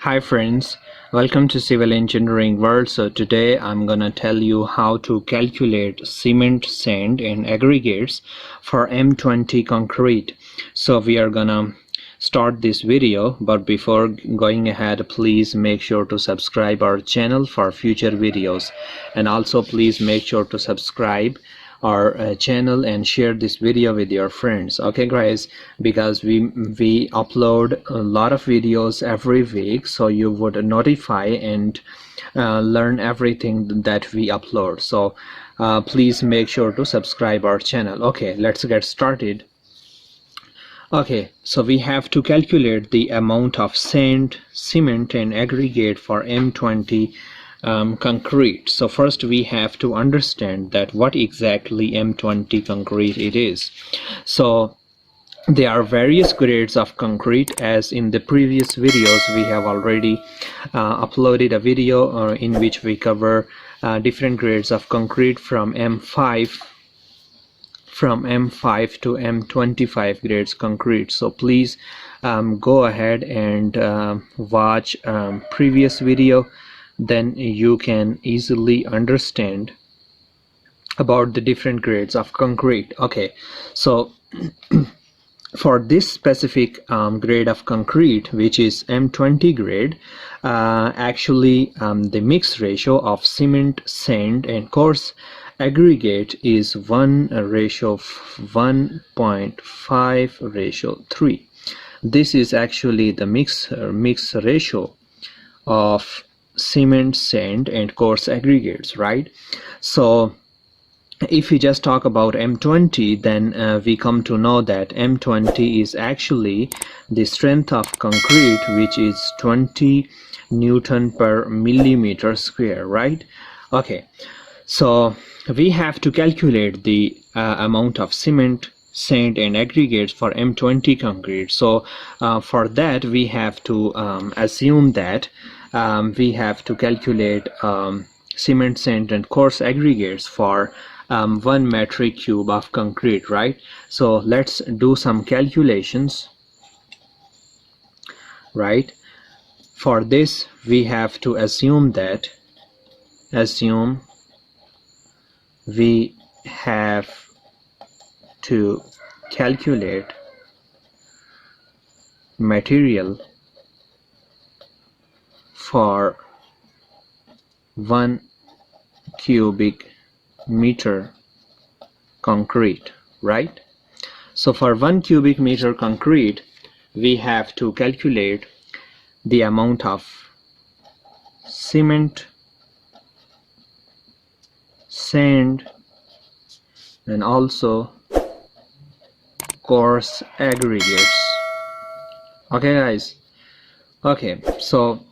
Hi friends, welcome to Civil Engineering World. So today I'm gonna tell you how to calculate cement, sand and aggregates for M20 concrete. So we are gonna start this video, but before going ahead, please make sure to subscribe our channel for future videos, and also please make sure to subscribe our channel and share this video with your friends. Okay guys, because we upload a lot of videos every week, so you would notify and learn everything that we upload. So please make sure to subscribe our channel. Okay, let's get started. Okay, so we have to calculate the amount of sand, cement and aggregate for M20 concrete. So first we have to understand that what exactly M20 concrete it is. So there are various grades of concrete. As in the previous videos, we have already uploaded a video in which we cover different grades of concrete from M5 to M25 grades concrete. So please go ahead and watch previous video, then you can easily understand about the different grades of concrete. Okay, so for this specific grade of concrete, which is M20 grade, actually the mix ratio of cement, sand and coarse aggregate is 1:1.5:3. This is actually the mix ratio of cement, sand and coarse aggregates, right? So if we just talk about M20, then we come to know that M20 is actually the strength of concrete, which is 20 Newton per millimeter square, right? Okay, so we have to calculate the amount of cement, sand and aggregates for M20 concrete. So for that we have to assume that we have to calculate cement, sand and coarse aggregates for 1 metric cube of concrete, right? So let's do some calculations, right? For this we have to assume we have to calculate material for 1 cubic meter concrete, right? So for 1 cubic meter concrete we have to calculate the amount of cement, sand and also coarse aggregates. Okay guys, okay, so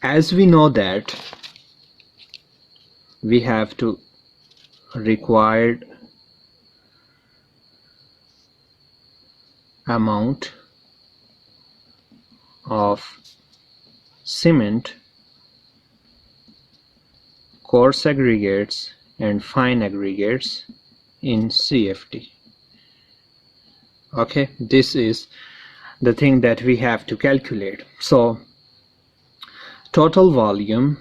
as we know that we have to required amount of cement, coarse aggregates and fine aggregates in CFT. Okay, this is the thing that we have to calculate. So total volume,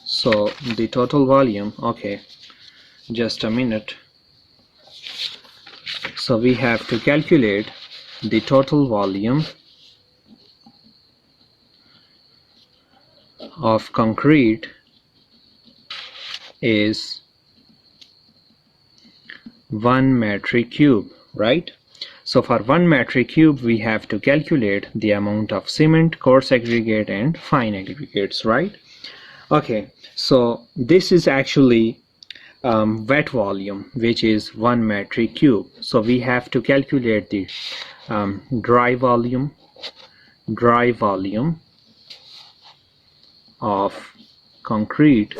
so the total volume, okay, just a minute. So we have to calculate the total volume of concrete is 1 metric cube, right? So for 1 metric cube we have to calculate the amount of cement, coarse aggregate and fine aggregates, right? Okay, so this is actually wet volume, which is 1 metric cube. So we have to calculate the dry volume of concrete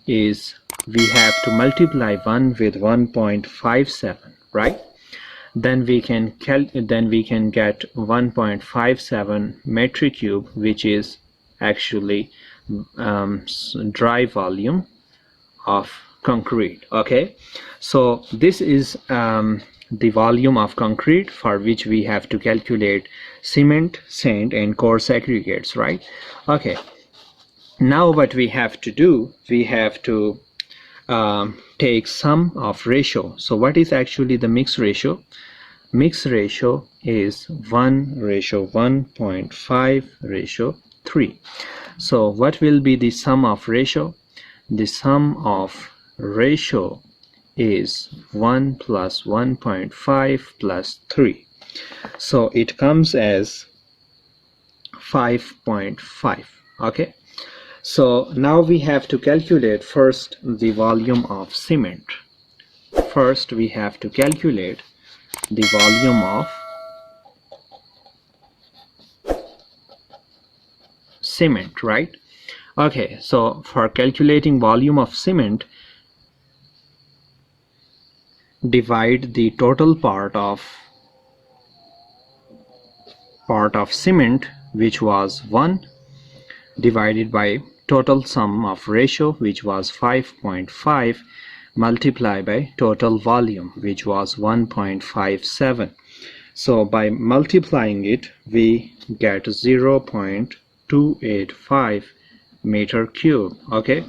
is, we have to multiply 1 with 1.57, right? Then we can get 1.57 metric cube, which is actually dry volume of concrete. Okay, so this is the volume of concrete for which we have to calculate cement, sand and coarse aggregates, right? Okay, now what we have to do, we have to take sum of ratio. So what is actually the mix ratio? Mix ratio is 1:1.5:3. So what will be the sum of ratio? The sum of ratio is 1 plus 1.5 plus 3. So it comes as 5.5. Okay, so now we have to calculate first the volume of cement. First we have to calculate the volume of cement, right? Okay, so for calculating volume of cement, divide the total part of cement, which was 1, divided by total sum of ratio, which was 5.5, multiply by total volume, which was 1.57. So by multiplying it, we get 0.285 meter cube. Okay,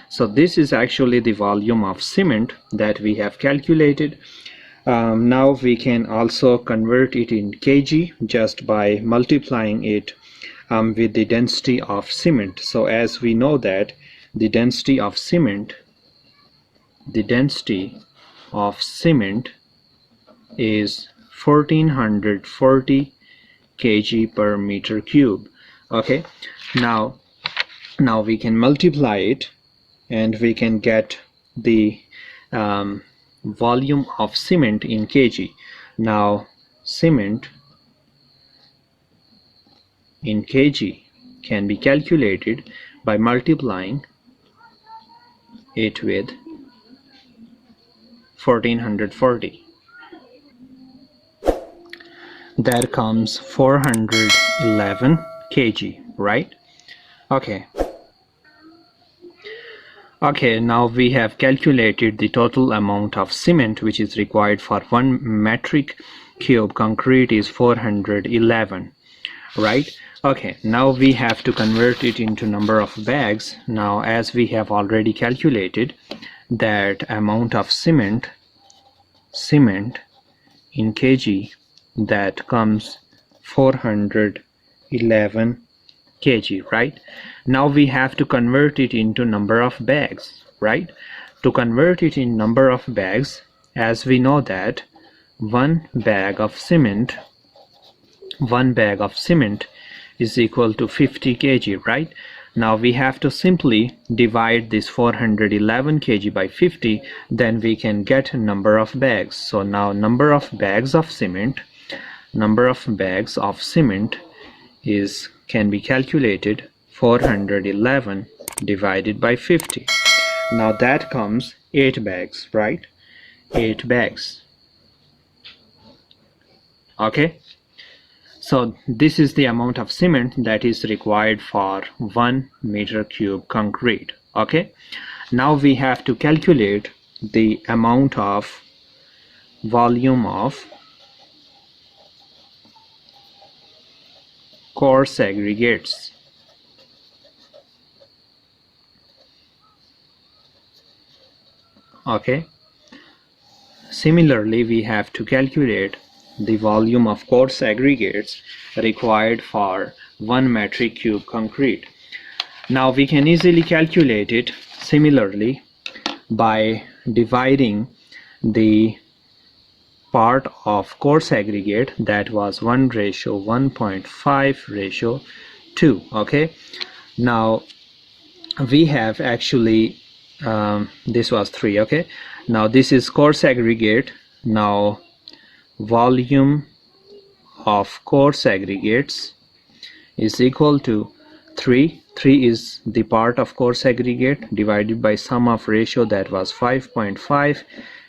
so this is actually the volume of cement that we have calculated. Now we can also convert it in kg just by multiplying it with the density of cement. So as we know that the density of cement is 1440 kg per meter cube. Okay, now we can multiply it and we can get the volume of cement in kg. Now cement in kg can be calculated by multiplying it with 1440. That comes 411 kg, right? Okay, now we have calculated the total amount of cement which is required for 1 metric cube concrete is 411, right? Okay, now we have to convert it into number of bags. Now as we have already calculated that amount of cement in kg, that comes 411 kg, right? Now we have to convert it into number of bags, right? To convert it in number of bags, as we know that one bag of cement is equal to 50 kg, right? Now we have to simply divide this 411 kg by 50, then we can get number of bags. So now number of bags of cement can be calculated 411 divided by 50. Now that comes 8 bags, right? 8 bags. Okay, so this is the amount of cement that is required for 1 meter cube concrete. Okay, now we have to calculate the amount of volume of coarse aggregates. Okay, similarly we have to calculate the volume of coarse aggregates required for 1 metric cube concrete. Now we can easily calculate it similarly by dividing the part of coarse aggregate, that was 1:1.5:2. Okay, now we have actually this was 3. Okay, now this is coarse aggregate. Now volume of coarse aggregates is equal to 3 is the part of coarse aggregate divided by sum of ratio, that was 5.5,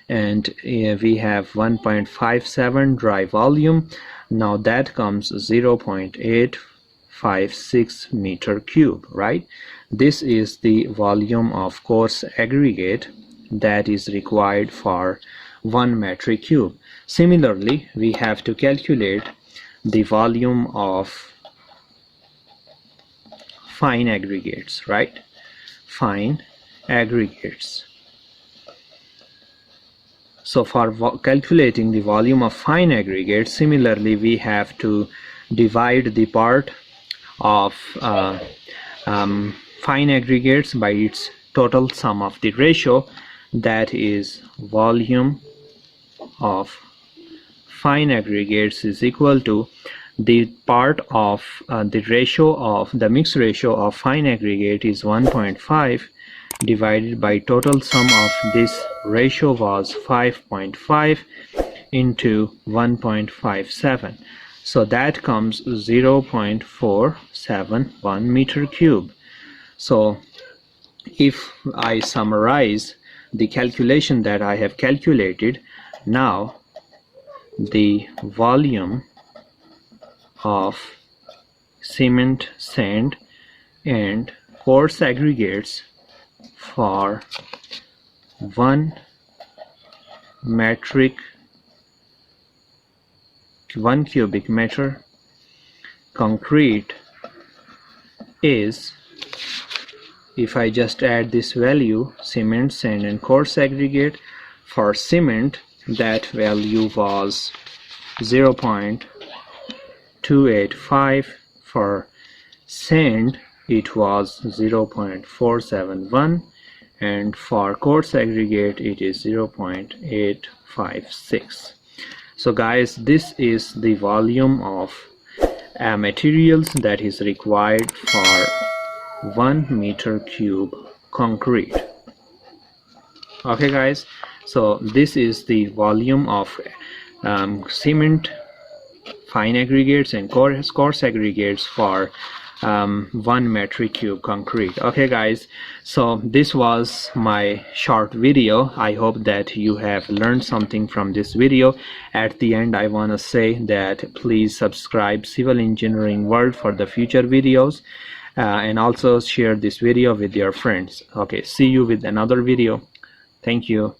and we have 1.57 dry volume. Now that comes 0.856 meter cube, right? This is the volume of coarse aggregate that is required for 1 metric cube. Similarly, we have to calculate the volume of fine aggregates, right? Fine aggregates. So for calculating the volume of fine aggregates, similarly we have to divide the part of fine aggregates by its total sum of the ratio, that is volume of fine aggregates is equal to the part of the ratio of the mixed ratio of fine aggregate is 1.5 divided by total sum of this ratio was 5.5 into 1.57, so that comes 0.471 meter cube. So if I summarize the calculation that I have calculated, now the volume of cement, sand and coarse aggregates for 1 cubic meter concrete is, if I just add this value, cement, sand and coarse aggregate, for cement that value was 0.285, for sand it was 0.471, and for coarse aggregate it is 0.856. So guys, this is the volume of materials that is required for 1 meter cube concrete. Okay guys, so this is the volume of cement, fine aggregates and coarse aggregates for 1 metric cube concrete. Okay guys, so this was my short video. I hope that you have learned something from this video. At the end, I want to say that please subscribe Civil Engineering World for the future videos, and also share this video with your friends. Okay, see you with another video. Thank you.